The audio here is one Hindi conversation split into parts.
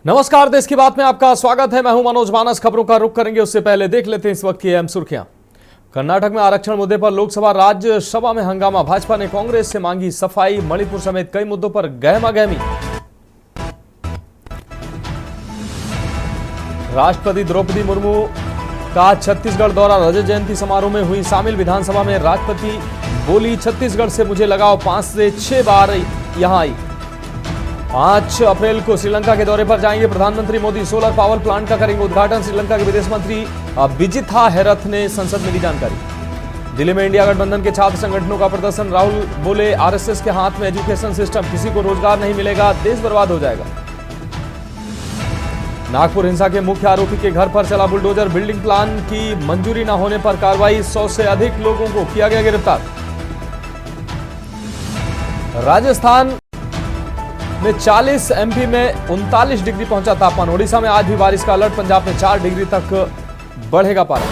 नमस्कार, देश की बात में आपका स्वागत है। मैं हूं मनोज मानस। खबरों का रुख करेंगे उससे पहले देख लेते हैं इस वक्त की अहम सुर्खियां। कर्नाटक में आरक्षण मुद्दे पर लोकसभा राज्यसभा में हंगामा। भाजपा ने कांग्रेस से मांगी सफाई। मणिपुर समेत कई मुद्दों पर गहमागहमी। राष्ट्रपति द्रौपदी मुर्मू का छत्तीसगढ़ दौरा। रजत जयंती समारोह में हुई शामिल। विधानसभा में राष्ट्रपति बोली, छत्तीसगढ़ से मुझे लगाव, 5 से 6 बार यहां आई। 5 अप्रैल को श्रीलंका के दौरे पर जाएंगे प्रधानमंत्री मोदी। सोलर पावर प्लांट का करेंगे उद्घाटन। श्रीलंका के विदेश मंत्री विजिथा हेरथ ने संसद में दी जानकारी। दिल्ली में इंडिया गठबंधन के छात्र संगठनों का प्रदर्शन। राहुल बोले, आरएसएस के हाथ में एजुकेशन सिस्टम, किसी को रोजगार नहीं मिलेगा, देश बर्बाद हो जाएगा। नागपुर हिंसा के मुख्य आरोपी के घर पर चला बुलडोजर। बिल्डिंग प्लान की मंजूरी न होने पर कार्रवाई। 100 से अधिक लोगों को किया गया गिरफ्तार। राजस्थान में 40, एमपी में 39 डिग्री पहुंचा तापमान। ओडिशा में आज भी बारिश का अलर्ट। पंजाब में 4 डिग्री तक बढ़ेगा पारा।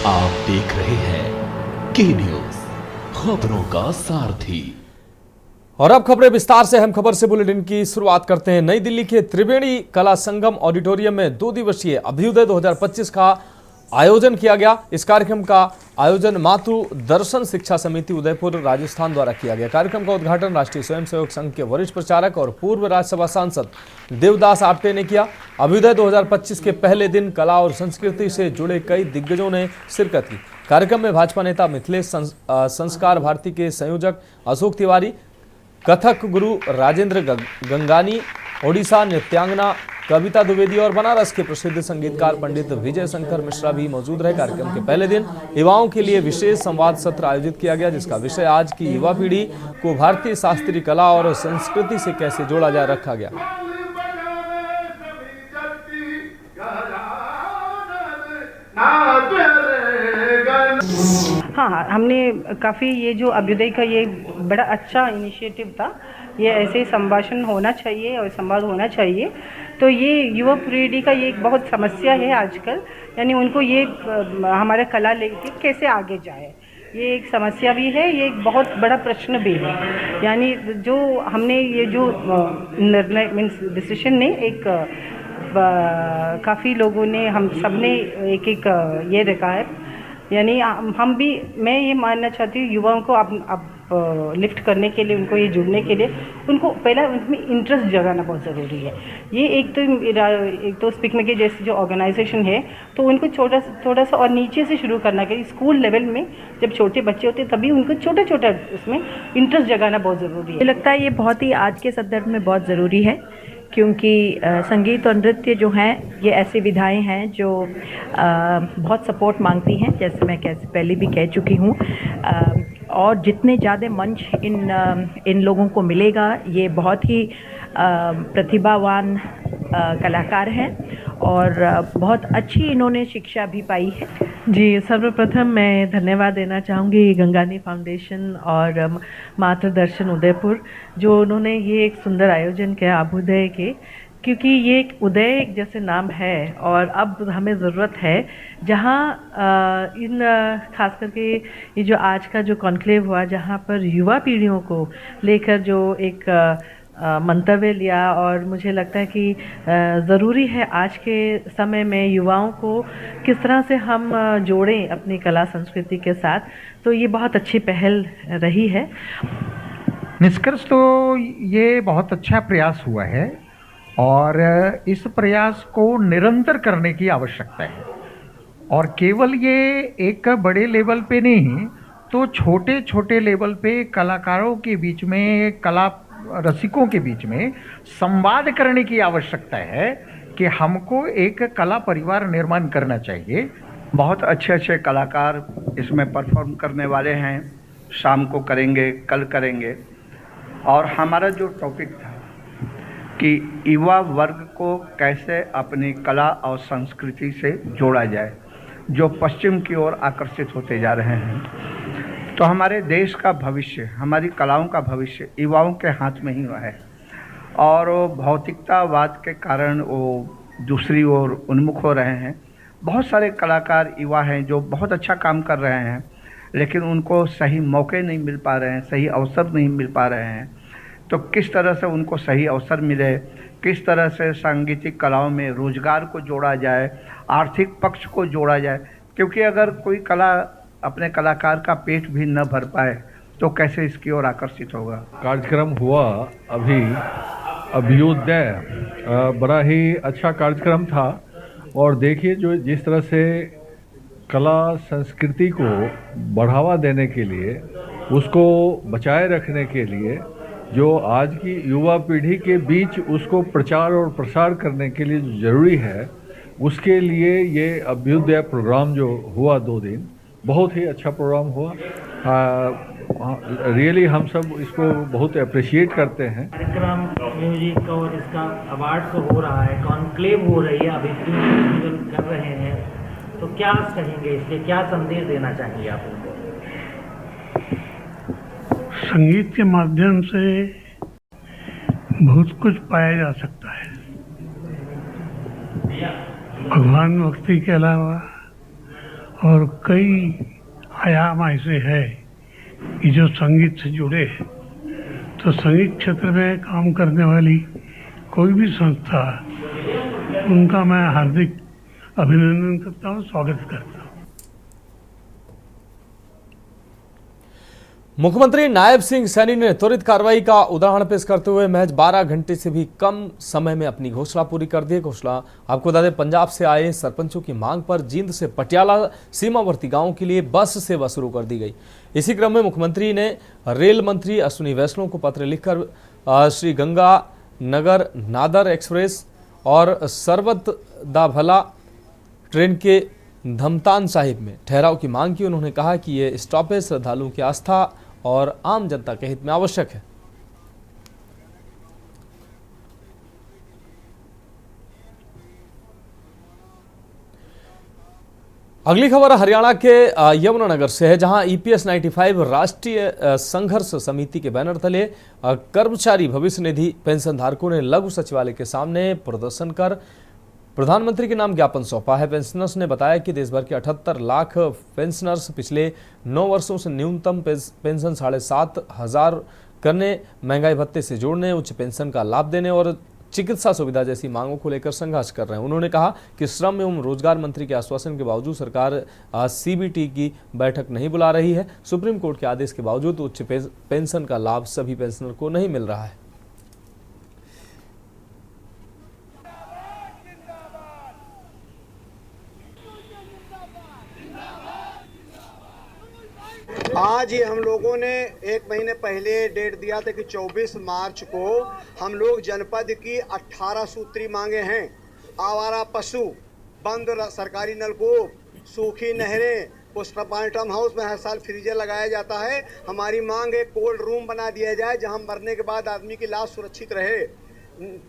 आप देख रहे हैं के न्यूज, खबरों का सारथी। और अब खबरें विस्तार से। अहम खबर से बुलेटिन की शुरुआत करते हैं। नई दिल्ली के त्रिवेणी कला संगम ऑडिटोरियम में 2 दिवसीय अभ्युदय 2025 का आयोजन किया गया। इस कार्यक्रम का आयोजन मातृ दर्शन शिक्षा समिति उदयपुर राजस्थान द्वारा किया गया। कार्यक्रम का उद्घाटन राष्ट्रीय स्वयंसेवक संघ के वरिष्ठ प्रचारक और पूर्व राज्यसभा सांसद देवदास आपटे ने किया। अभ्युदय 2025 के पहले दिन कला और संस्कृति से जुड़े कई दिग्गजों ने शिरकत की। कार्यक्रम में भाजपा नेता मिथिलेश संस्कार भारती के संयोजक अशोक तिवारी, कथक गुरु राजेंद्र गंगानी, ओडिशा नृत्यांगना कविता द्विवेदी और बनारस के प्रसिद्ध संगीतकार पंडित विजय शंकर मिश्रा भी मौजूद रहे। कार्यक्रम के पहले दिन युवाओं के लिए विशेष संवाद सत्र आयोजित किया गया, जिसका विषय आज की युवा पीढ़ी को भारतीय शास्त्रीय कला और संस्कृति से कैसे जोड़ा जाए रखा गया। हाँ, हमने काफ़ी ये जो अभ्युदय का ये बड़ा अच्छा इनिशिएटिव था। ये ऐसे संभाषण होना चाहिए और संवाद होना चाहिए। तो ये युवा पीढ़ी का ये एक बहुत समस्या है आजकल, यानी उनको ये हमारा कला लेके कैसे आगे जाए, ये एक समस्या भी है, ये एक बहुत बड़ा प्रश्न भी है। यानी जो हमने ये जो निर्णय मीन्स डिसीजन ने एक काफ़ी लोगों ने, हम सब ने एक ये देखा है। यानी हम भी, मैं ये मानना चाहती हूँ युवाओं को अब लिफ्ट करने के लिए, उनको ये जुड़ने के लिए उनको पहला उनमें इंटरेस्ट जगाना बहुत ज़रूरी है। ये एक तो स्पीक में के जैसे जो ऑर्गेनाइजेशन है, तो उनको थोड़ा सा और नीचे से शुरू करना चाहिए। स्कूल लेवल में जब छोटे बच्चे होते हैं तभी उनको छोटा उसमें इंटरेस्ट जगाना बहुत ज़रूरी है। मुझे लगता है ये बहुत ही आज के संदर्भ में बहुत ज़रूरी है, क्योंकि संगीत और नृत्य जो हैं ये ऐसी विधाएं हैं जो बहुत सपोर्ट मांगती हैं, जैसे मैं पहले भी कह चुकी हूँ। और जितने ज़्यादा मंच इन लोगों को मिलेगा, ये बहुत ही प्रतिभावान कलाकार हैं और बहुत अच्छी इन्होंने शिक्षा भी पाई है। जी, सर्वप्रथम मैं धन्यवाद देना चाहूँगी गंगानी फाउंडेशन और मातृदर्शन उदयपुर, जो उन्होंने ये एक सुंदर आयोजन किया अभ्युदय के, क्योंकि ये एक उदय एक जैसे नाम है और अब हमें ज़रूरत है जहाँ इन खास करके ये जो आज का जो कॉन्क्लेव हुआ, जहाँ पर युवा पीढ़ियों को लेकर जो एक मंतव्य लिया, और मुझे लगता है कि ज़रूरी है आज के समय में युवाओं को किस तरह से हम जोड़ें अपनी कला संस्कृति के साथ। तो ये बहुत अच्छी पहल रही है। निष्कर्ष तो ये बहुत अच्छा प्रयास हुआ है और इस प्रयास को निरंतर करने की आवश्यकता है। और केवल ये एक बड़े लेवल पे नहीं, तो छोटे छोटे लेवल पे कलाकारों के बीच में, कला रसिकों के बीच में संवाद करने की आवश्यकता है कि हमको एक कला परिवार निर्माण करना चाहिए। बहुत अच्छे कलाकार इसमें परफॉर्म करने वाले हैं। शाम को करेंगे, कल करेंगे। और हमारा जो टॉपिक था कि युवा वर्ग को कैसे अपनी कला और संस्कृति से जोड़ा जाए, जो पश्चिम की ओर आकर्षित होते जा रहे हैं। तो हमारे देश का भविष्य, हमारी कलाओं का भविष्य युवाओं के हाथ में ही है। और भौतिकतावाद के कारण वो दूसरी ओर उन्मुख हो रहे हैं। बहुत सारे कलाकार युवा हैं जो बहुत अच्छा काम कर रहे हैं, लेकिन उनको सही मौके नहीं मिल पा रहे हैं, सही अवसर नहीं मिल पा रहे हैं। तो किस तरह से उनको सही अवसर मिले, किस तरह से सांगीतिक कलाओं में रोजगार को जोड़ा जाए, आर्थिक पक्ष को जोड़ा जाए, क्योंकि अगर कोई कला अपने कलाकार का पेट भी न भर पाए तो कैसे इसकी ओर आकर्षित होगा। कार्यक्रम हुआ अभी अभ्युदय, बड़ा ही अच्छा कार्यक्रम था। और देखिए जो जिस तरह से कला संस्कृति को बढ़ावा देने के लिए, उसको बचाए रखने के लिए, जो आज की युवा पीढ़ी के बीच उसको प्रचार और प्रसार करने के लिए जो ज़रूरी है, उसके लिए ये अभ्युदय प्रोग्राम जो हुआ 2 दिन, बहुत ही अच्छा प्रोग्राम हुआ। रियली हम सब इसको बहुत अप्रिशिएट करते हैं। कार्यक्रम म्यूजिक और इसका अवार्ड तो हो रहा है, कॉन्क्लेव हो रही है, अभी कर रहे हैं, तो क्या कहेंगे इसके, क्या संदेश देना चाहेंगे आप उनको? संगीत के माध्यम से बहुत कुछ पाया जा सकता है। भगवान भक्ति के अलावा और कई आयाम ऐसे है कि जो संगीत से जुड़े हैं। तो संगीत क्षेत्र में काम करने वाली कोई भी संस्था, उनका मैं हार्दिक अभिनंदन करता हूँ, स्वागत करता हूँ। मुख्यमंत्री नायब सिंह सैनी ने त्वरित कार्रवाई का उदाहरण पेश करते हुए महज 12 घंटे से भी कम समय में अपनी घोषणा पूरी कर दी। घोषणा आपको बता दें, पंजाब से आए सरपंचों की मांग पर जींद से पटियाला सीमावर्ती गांवों के लिए बस सेवा शुरू कर दी गई। इसी क्रम में मुख्यमंत्री ने रेल मंत्री अश्विनी वैष्णव को पत्र लिखकर श्री गंगा नगर नादर एक्सप्रेस और सरबत दा भला ट्रेन के धमतान साहिब में ठहराव की मांग की। उन्होंने कहा कि ये स्टॉपेज श्रद्धालुओं की आस्था और आम जनता के हित में आवश्यक है। अगली खबर हरियाणा के यमुनानगर से है, जहां EPS 95 राष्ट्रीय संघर्ष समिति के बैनर तले कर्मचारी भविष्य निधि पेंशन धारकों ने लघु सचिवालय के सामने प्रदर्शन कर प्रधानमंत्री के नाम ज्ञापन सौंपा है। पेंशनर्स ने बताया कि देश भर के 78 लाख पेंशनर्स पिछले 9 वर्षों से न्यूनतम पेंशन 7,500 करने, महंगाई भत्ते से जोड़ने, उच्च पेंशन का लाभ देने और चिकित्सा सुविधा जैसी मांगों को लेकर संघर्ष कर रहे हैं। उन्होंने कहा कि श्रम एवं रोजगार मंत्री के आश्वासन के बावजूद सरकार CBT की बैठक नहीं बुला रही है। सुप्रीम कोर्ट के आदेश के बावजूद उच्च पेंशन का लाभ सभी पेंशनर को नहीं मिल रहा है। आज ही हम लोगों ने 1 महीने पहले डेट दिया था कि 24 मार्च को हम लोग जनपद की 18 सूत्री मांगे हैं। आवारा पशु, बंद सरकारी नलकूप, सूखी नहरें, पोस्टमार्टम हाउस में हर साल फ्रीजर लगाया जाता है। हमारी मांग है कोल्ड रूम बना दिया जाए जहां मरने के बाद आदमी की लाश सुरक्षित रहे।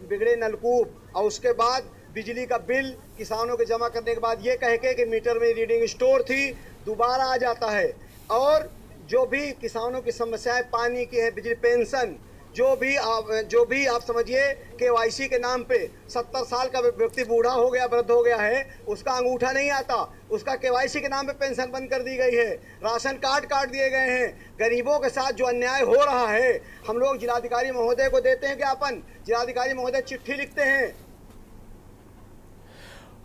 बिगड़े नलकूप और उसके बाद बिजली का बिल किसानों के जमा करने के बाद ये कह के कि मीटर में रीडिंग स्टोर थी, दोबारा आ जाता है। और जो भी किसानों की समस्याएं पानी की है, बिजली, पेंशन, जो भी आप समझिए KYC के नाम पे 70 साल का व्यक्ति बूढ़ा हो गया, वृद्ध हो गया है, उसका अंगूठा नहीं आता, उसका KYC के नाम पे पेंशन बंद कर दी गई है, राशन कार्ड काट दिए गए हैं। गरीबों के साथ जो अन्याय हो रहा है, हम लोग जिलाधिकारी महोदय को देते हैं ज्ञापन, जिलाधिकारी महोदय चिट्ठी लिखते हैं।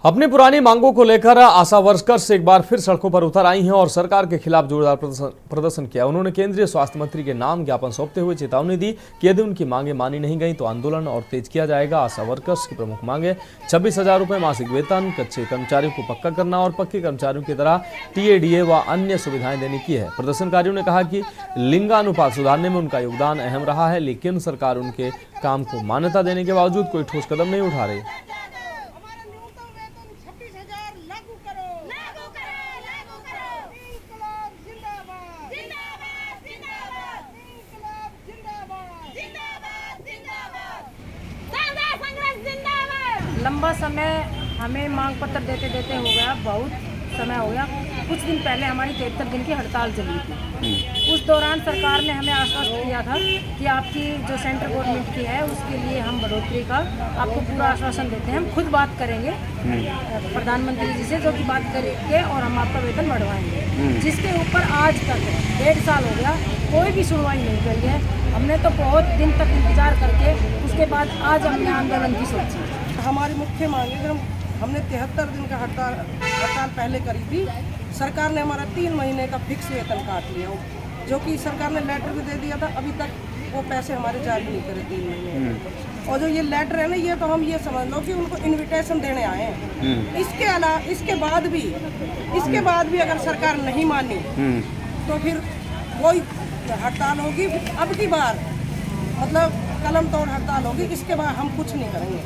अपनी पुरानी मांगों को लेकर आशा वर्कर्स एक बार फिर सड़कों पर उतर आई हैं और सरकार के खिलाफ जोरदार प्रदर्शन किया। उन्होंने केंद्रीय स्वास्थ्य मंत्री के नाम ज्ञापन सौंपते हुए चेतावनी दी कि यदि उनकी मांगें मानी नहीं गई तो आंदोलन और तेज किया जाएगा। आशा वर्कर्स की प्रमुख मांगे 26,000 रुपये मासिक वेतन, कच्चे कर्मचारियों को पक्का करना और पक्के कर्मचारियों की तरह TADA व अन्य सुविधाएं देने की है। प्रदर्शनकारियों ने कहा कि लिंगानुपात सुधारने में उनका योगदान अहम रहा है, लेकिन सरकार उनके काम को मान्यता देने के बावजूद कोई ठोस कदम नहीं उठा रही। लंबा समय हमें मांग पत्र देते देते हो गया, बहुत समय हो गया। कुछ दिन पहले हमारी 73 दिन की हड़ताल चली थी। उस दौरान सरकार ने हमें आश्वस्त किया था कि आपकी जो सेंट्रल गवर्नमेंट की है उसके लिए हम बढ़ोतरी का आपको पूरा आश्वासन देते हैं। हम खुद बात करेंगे प्रधानमंत्री जी से, जो कि बात करेंगे और हम आपका वेतन बढ़वाएंगे। जिसके ऊपर आज तक 1.5 साल हो गया, कोई भी सुनवाई नहीं करी है। हमने तो बहुत दिन तक इंतजार करके उसके उसके बाद आज हमने आंदोलन की सोची। हमारी मुख्य मांग है, हमने 73 दिन का हड़ताल पहले करी थी। सरकार ने हमारा 3 महीने का फिक्स वेतन काट लिया, जो कि सरकार ने लेटर भी दे दिया था, अभी तक वो पैसे हमारे जारी नहीं करे 3 महीने। और जो ये लेटर है ना, ये तो हम ये समझ लो कि उनको इनविटेशन देने आए हैं। इसके अलावा इसके बाद भी अगर सरकार नहीं मानी तो फिर वही हड़ताल होगी, अब की बार मतलब कलम तोड़ हड़ताल होगी। इसके बाद हम कुछ नहीं करेंगे।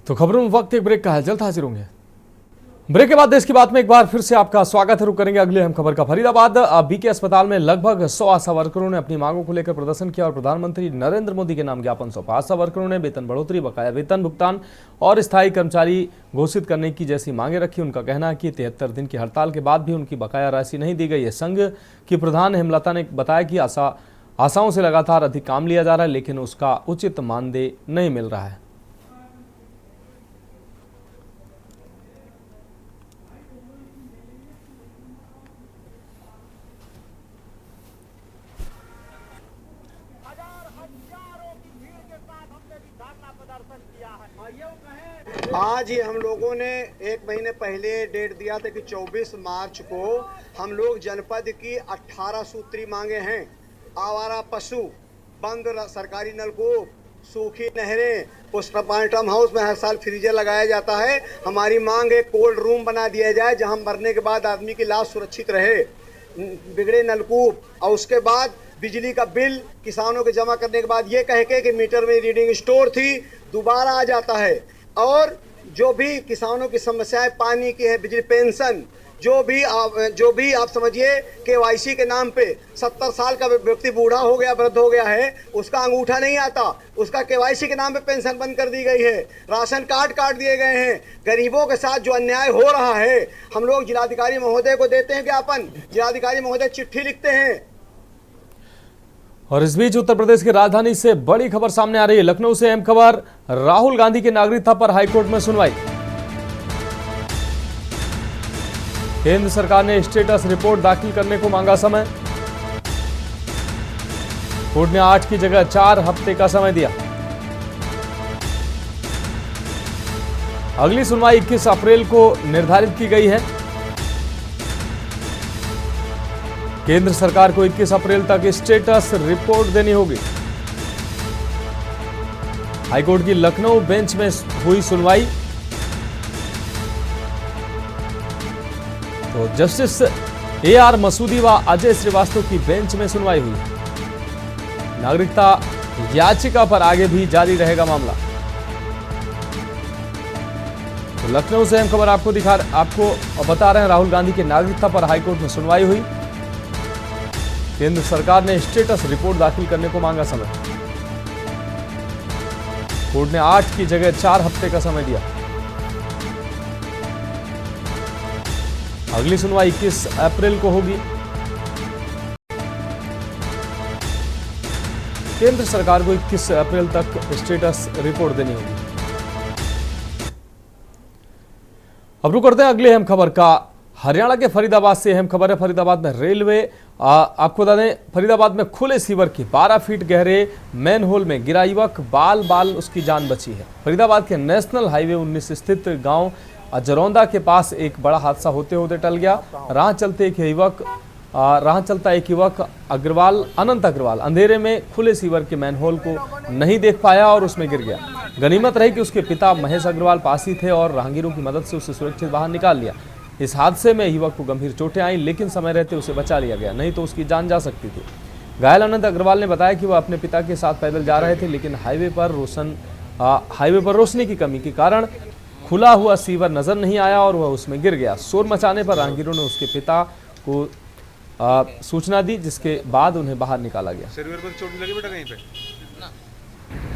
तो खबरों में वक्त एक ब्रेक का है, जल्द हाजिर होंगे। ब्रेक के बाद देश की बात में एक बार फिर से आपका स्वागत है। रुक करेंगे अगले अहम खबर का। फरीदाबाद बीके अस्पताल में लगभग 100 आशा वर्करों ने अपनी मांगों को लेकर प्रदर्शन किया और प्रधानमंत्री नरेंद्र मोदी के नाम ज्ञापन सौंपा। आशा वर्करों ने वेतन बढ़ोतरी, बकाया वेतन भुगतान और स्थायी कर्मचारी घोषित करने की जैसी मांगे रखी। उनका कहना है कि 73 दिन की हड़ताल के बाद भी उनकी बकाया राशि नहीं दी गई है। संघ की प्रधान हेमलता ने बताया कि आशाओं से लगातार अधिक काम लिया जा रहा है, लेकिन उसका उचित मानदेय नहीं मिल रहा है। आज ही हम लोगों ने 1 महीने पहले डेट दिया था कि 24 मार्च को हम लोग जनपद की 18 सूत्री मांगे हैं। आवारा पशु, बंद सरकारी नलकूप, सूखी नहरें, पोस्टमार्टम हाउस में हर साल फ्रीजर लगाया जाता है। हमारी मांग है कोल्ड रूम बना दिया जाए जहां मरने के बाद आदमी की लाश सुरक्षित रहे। बिगड़े नलकूप और उसके बाद बिजली का बिल किसानों के जमा करने के बाद ये कह के कि मीटर में रीडिंग स्टोर थी, दोबारा आ जाता है। और जो भी किसानों की समस्याएं पानी की है, बिजली, पेंशन, जो भी आप समझिए KYC के नाम पे 70 साल का व्यक्ति बूढ़ा हो गया, वृद्ध हो गया है, उसका अंगूठा नहीं आता, उसका KYC के नाम पे पेंशन बंद कर दी गई है, राशन कार्ड काट दिए गए हैं। गरीबों के साथ जो अन्याय हो रहा है, हम लोग जिलाधिकारी महोदय को देते हैं ज्ञापन, जिलाधिकारी महोदय चिट्ठी लिखते हैं। और इस बीच उत्तर प्रदेश की राजधानी से बड़ी खबर सामने आ रही है। लखनऊ से अहम खबर, राहुल गांधी की नागरिकता पर हाईकोर्ट में सुनवाई। केंद्र सरकार ने स्टेटस रिपोर्ट दाखिल करने को मांगा समय। कोर्ट ने 8 की जगह 4 हफ्ते का समय दिया। अगली सुनवाई 21 अप्रैल को निर्धारित की गई है। केंद्र सरकार को 21 अप्रैल तक स्टेटस रिपोर्ट देनी होगी। हाईकोर्ट की लखनऊ बेंच में हुई सुनवाई। तो जस्टिस AR मसूदी व अजय श्रीवास्तव की बेंच में सुनवाई हुई। नागरिकता याचिका पर आगे भी जारी रहेगा मामला। तो लखनऊ से अहम खबर आपको बता रहे हैं, राहुल गांधी की नागरिकता पर हाईकोर्ट में सुनवाई हुई। केंद्र सरकार ने स्टेटस रिपोर्ट दाखिल करने को मांगा समय। कोर्ट ने 8 की जगह 4 हफ्ते का समय दिया। अगली सुनवाई 21 अप्रैल को होगी। केंद्र सरकार को 21 अप्रैल तक स्टेटस रिपोर्ट देनी होगी। अब रुक करते हैं अगले अहम खबर का। हरियाणा के फरीदाबाद से अहम खबर है। फरीदाबाद में रेलवे आपको बता दें, फरीदाबाद में खुले सीवर की 12 फीट गहरे मैन होल में गिरा युवक, बाल उसकी जान बची है। फरीदाबाद के नेशनल हाईवे 19 स्थित गांव अजरौंदा के पास एक बड़ा हादसा होते होते टल गया। राह चलता एक युवक अनंत अग्रवाल अंधेरे में खुले सीवर के मैन होल को नहीं देख पाया और उसमें गिर गया। गनीमत रही कि उसके पिता महेश अग्रवाल पास ही थे और राहगीरों की मदद से उसे सुरक्षित बाहर निकाल लिया। इस हादसे में युवक को गंभीर चोटें आई, लेकिन समय रहते उसे बचा लिया गया, नहीं तो उसकी जान जा सकती थी। घायल अनंत अग्रवाल ने बताया कि वह अपने पिता के साथ पैदल जा रहे थे, लेकिन हाईवे पर रोशनी की कमी के कारण खुला हुआ सीवर नजर नहीं आया और वह उसमें गिर गया। शोर मचाने पर राहगीरों ने उसके पिता को सूचना दी, जिसके बाद उन्हें बाहर निकाला गया। सिर पर चोट लगी बेटा कहीं पे?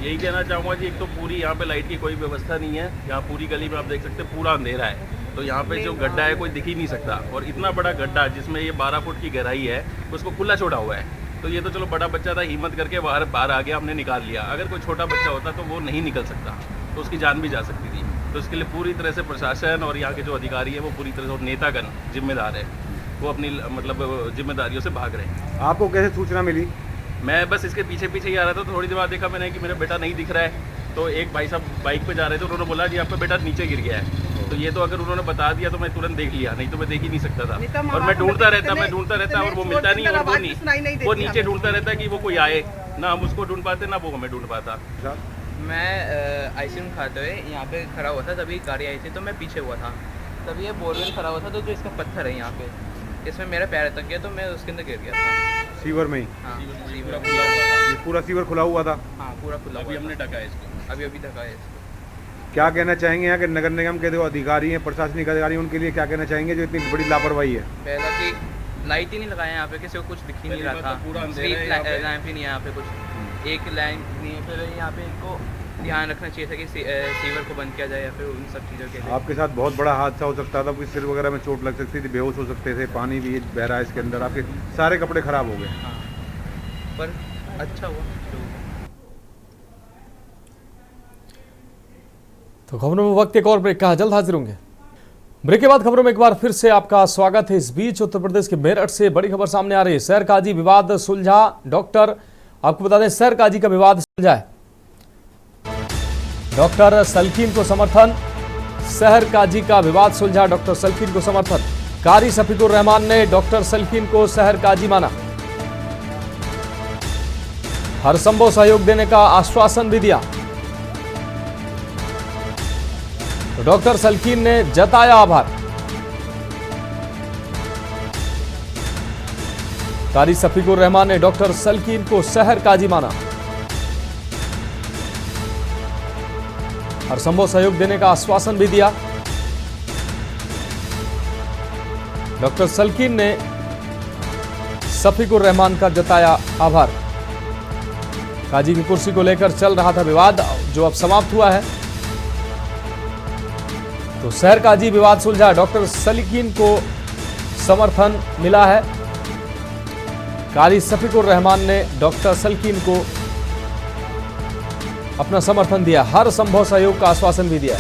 यही कहना चाहूँगा जी, एक तो पूरी यहाँ पे लाइट की कोई व्यवस्था नहीं है। यहाँ पूरी गली में आप देख सकते हैं पूरा अंधेरा है, तो यहाँ पे जो गड्ढा है कोई दिख ही नहीं सकता। और इतना बड़ा गड्ढा जिसमें ये 12 फुट की गहराई है, उसको खुला छोड़ा हुआ है। तो ये तो चलो बड़ा बच्चा था, हिम्मत करके बाहर आ गया, हमने निकाल लिया। अगर कोई छोटा बच्चा होता तो वो नहीं निकल सकता, तो उसकी जान भी जा सकती थी। तो इसके लिए पूरी तरह से प्रशासन और यहाँ के जो अधिकारी है वो पूरी तरह से, और नेतागण जिम्मेदार है, वो अपनी मतलब जिम्मेदारियों से भाग रहे हैं। आपको कैसे सूचना मिली? मैं बस इसके पीछे पीछे ही आ रहा था, तो थोड़ी देर बाद देखा मैंने कि मेरा बेटा नहीं दिख रहा है। तो एक भाई साहब बाइक पे जा रहे थे, उन्होंने बोला जी आपका बेटा नीचे गिर गया है। तो ये तो अगर उन्होंने बता दिया तो मैं तुरंत देख लिया, नहीं तो मैं देख ही नहीं सकता था। और मैं ढूंढता रहता और वो मिलता नहीं, और वो नीचे ढूंढता रहता कि वो कोई आए ना, हम उसको ढूंढ पाते ना वो हमें ढूंढ पाता। मैं आइसक्रीम खाते हुए यहाँ पे खड़ा हुआ था, तभी गाड़ी आई थी तो मैं पीछे हुआ था, तभी ये बोरवेल खड़ा हुआ था। तो जो इसका पत्थर है यहाँ पे, इसमें मेरा पैर अटक गया तो मैं उसके अंदर गिर गया था। सीवर में ही? हाँ, सीवर खुला हुआ था। पूरा सीवर खुला हुआ था? हाँ, पूरा खुला हुआ। अभी हमने ढका है इसको, अभी ढका है इसको। क्या कहना चाहेंगे यहाँ के नगर निगम के जो अधिकारी हैं, प्रशासनिक अधिकारी, उनके लिए क्या कहना चाहेंगे जो इतनी बड़ी लापरवाही है? पहला कि लाइट ही नहीं लगाया यहाँ पे, किसी को कुछ दिख ही नहीं रहा था, स्ट्रीट लैंप ही नहीं है यहाँ पे, कुछ एक लैंप नहीं है। फिर यहाँ पे इनको ध्यान रखना चाहिए था कि सीवर को बंद किया जाए या फिर उन सब चीज़ों के लिए। आपके साथ बहुत बड़ा हादसा हो सकता था, कोई सिर वगैरह में चोट लग सकती थी, बेहोश हो सकते थे, पानी भी बह रहा है इसके अंदर, आपके सारे कपड़े खराब हो गए। हाँ, पर अच्छा हुआ। तो खबरों में वक्त एक और ब्रेक का, जल्द हाजिर होंगे। ब्रेक के बाद खबरों में एक बार फिर से आपका स्वागत है। इस बीच उत्तर प्रदेश के मेरठ से बड़ी खबर सामने आ रही है। शहर काजी विवाद सुलझा, डॉक्टर, आपको बता दें शहर काजी का विवाद सुलझा है। डॉक्टर सलकीन को समर्थन, शहर काजी का विवाद सुलझा, डॉक्टर सलकीन को समर्थन। कारी शफीकुर रहमान ने डॉक्टर सलकीन को शहर काजी माना, हर संभव सहयोग देने का आश्वासन भी दिया। तो डॉक्टर सलकीन ने जताया आभार। कारी शफीकुर रहमान ने डॉक्टर सलकीन को शहर काजी माना, हर संभव सहयोग देने का आश्वासन भी दिया। डॉक्टर सलकीन ने शफीकुर रहमान का जताया आभार। काजी की कुर्सी को लेकर चल रहा था विवाद, जो अब समाप्त हुआ है। तो शहर काजी विवाद सुलझा, डॉक्टर सलकीन को समर्थन मिला है। कारी शफीकुर रहमान ने डॉक्टर सलकीन को अपना समर्थन दिया, हर संभव सहयोग का आश्वासन भी दिया।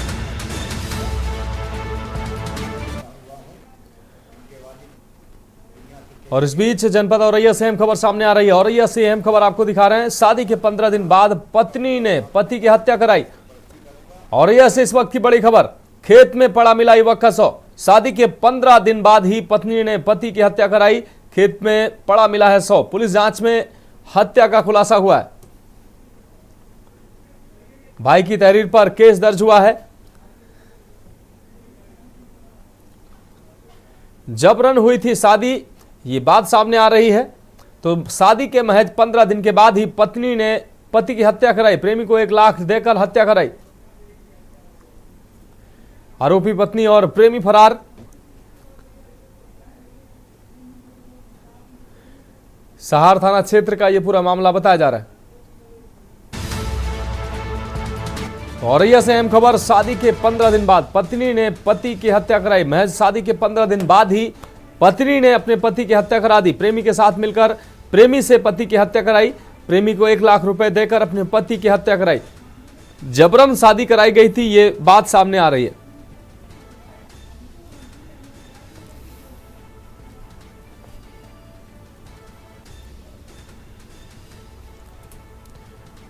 और इस बीच जनपद औरैया से अहम खबर सामने आ रही है। औरैया से अहम खबर आपको दिखा रहे हैं। शादी के 15 दिन बाद पत्नी ने पति की हत्या कराई। औरैया से इस वक्त की बड़ी खबर, खेत में पड़ा मिला युवक का शव। शादी के 15 दिन बाद ही पत्नी ने पति की हत्या कराई, खेत में पड़ा मिला है शव। पुलिस जांच में हत्या का खुलासा हुआ है। भाई की तहरीर पर केस दर्ज हुआ है। जबरन हुई थी शादी, ये बात सामने आ रही है। तो शादी के महज 15 दिन के बाद ही पत्नी ने पति की हत्या कराई, प्रेमी को 1 लाख देकर हत्या कराई। आरोपी पत्नी और प्रेमी फरार। सहार थाना क्षेत्र का यह पूरा मामला बताया जा रहा है। औरैया से अहम खबर, शादी के 15 दिन बाद पत्नी ने पति की हत्या कराई। महज शादी के 15 दिन बाद ही पत्नी ने अपने पति की हत्या करा दी। प्रेमी के साथ मिलकर प्रेमी से पति की हत्या कराई, प्रेमी को 1 लाख रुपए देकर अपने पति की हत्या कराई। जबरन शादी कराई गई थी, ये बात सामने आ रही है।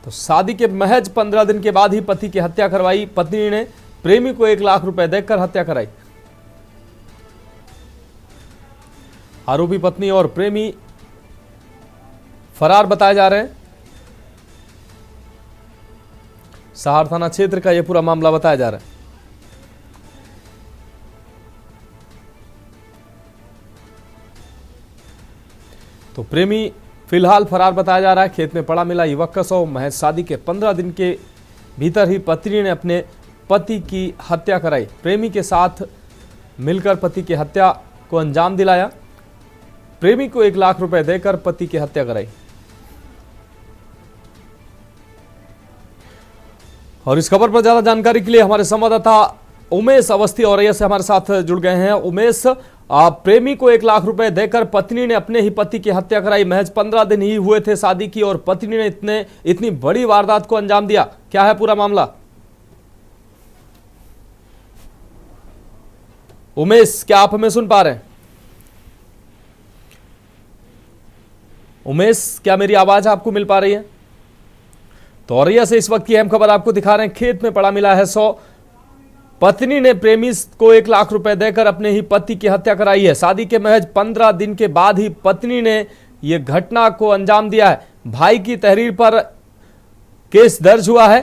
तो शादी के महज 15 दिन के बाद ही पति की हत्या करवाई पत्नी ने, प्रेमी को 1 लाख रुपए देकर हत्या कराई। आरोपी पत्नी और प्रेमी फरार बताए जा रहे हैं। सहार थाना क्षेत्र का यह पूरा मामला बताया जा रहा है। तो प्रेमी फिलहाल फरार बताया जा रहा है। खेत में पड़ा मिला युवक का शव। महज शादी के 15 दिन के भीतर ही पत्नी ने अपने पति की हत्या कराई, प्रेमी के साथ मिलकर पति की हत्या को अंजाम दिलाया, प्रेमी को 1 लाख रुपए देकर पति की हत्या कराई। और इस खबर पर ज्यादा जानकारी के लिए हमारे संवाददाता उमेश अवस्थी औरैया से हमारे साथ जुड़ गए हैं। उमेश, प्रेमी को 1 लाख रुपए देकर पत्नी ने अपने ही पति की हत्या कराई। महज 15 दिन ही हुए थे शादी की और पत्नी ने इतनी बड़ी वारदात को अंजाम दिया। क्या है पूरा मामला? उमेश, क्या आप हमें सुन पा रहे हैं? उमेश, क्या मेरी आवाज आपको मिल पा रही है? तो औरैया से इस वक्त की अहम खबर आपको दिखा रहे हैं। खेत में पड़ा मिला है 100। पत्नी ने प्रेमी को 1 लाख रुपए देकर अपने ही पति की हत्या कराई है। शादी के महज 15 दिन के बाद ही पत्नी ने यह घटना को अंजाम दिया है। भाई की तहरीर पर केस दर्ज हुआ है।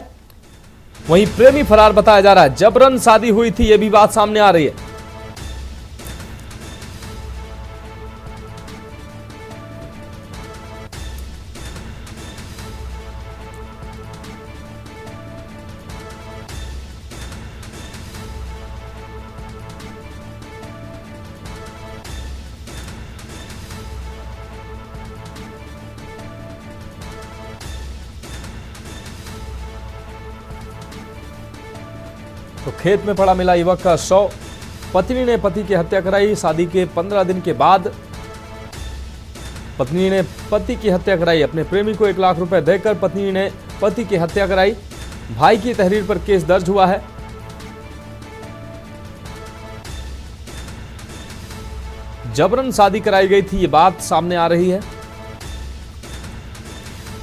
वहीं प्रेमी फरार बताया जा रहा है। जबरन शादी हुई थी, यह भी बात सामने आ रही है। तो खेत में पड़ा मिला युवक का शव। पत्नी ने पति की हत्या कराई। शादी के 15 दिन के बाद पत्नी ने पति की हत्या कराई। अपने प्रेमी को 1 लाख रुपए देकर पत्नी ने पति की हत्या कराई। भाई की तहरीर पर केस दर्ज हुआ है। जबरन शादी कराई गई थी, ये बात सामने आ रही है।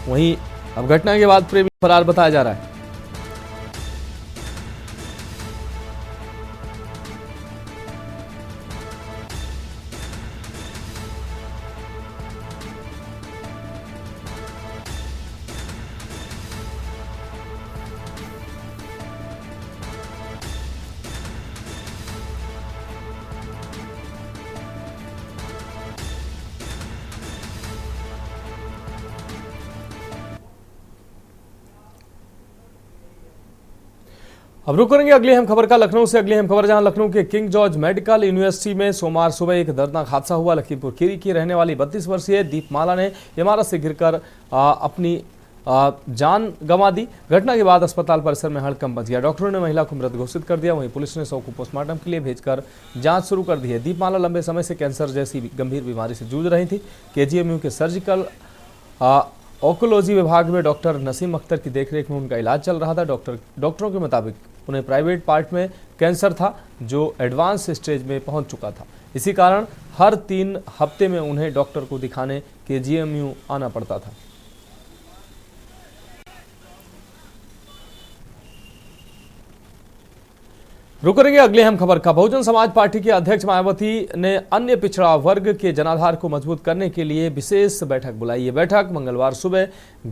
वहीं अब घटना के बाद प्रेमी फरार बताया जा रहा है। अब रुक करेंगे अगली अहम खबर का लखनऊ से। अगली अहम खबर जहां लखनऊ के किंग जॉर्ज मेडिकल यूनिवर्सिटी में सोमवार सुबह एक दर्दनाक हादसा हुआ। लखीमपुर खीरी की रहने वाली 32 वर्षीय दीपमाला ने इमारत से गिरकर अपनी जान गंवा दी। घटना के बाद अस्पताल परिसर में हड़कंप मच गया। डॉक्टरों ने महिला को मृत घोषित कर दिया। वहीं पुलिस ने शव को पोस्टमार्टम के लिए भेजकर जांच शुरू कर दी है। दीपमाला लंबे समय से कैंसर जैसी गंभीर बीमारी से जूझ रही थी। केजीएमयू के सर्जिकल ऑन्कोलॉजी विभाग में डॉक्टर नसीम अख्तर की देखरेख में उनका इलाज चल रहा था। डॉक्टरों के मुताबिक उन्हें प्राइवेट पार्ट में कैंसर था जो एडवांस स्टेज में पहुंच चुका था। इसी कारण हर 3 हफ्ते में उन्हें डॉक्टर को दिखाने केजीएमयू आना पड़ता था। रुक करेंगे अगले अहम खबर का। बहुजन समाज पार्टी के अध्यक्ष मायावती ने अन्य पिछड़ा वर्ग के जनाधार को मजबूत करने के लिए विशेष बैठक बुलाई। ये बैठक मंगलवार सुबह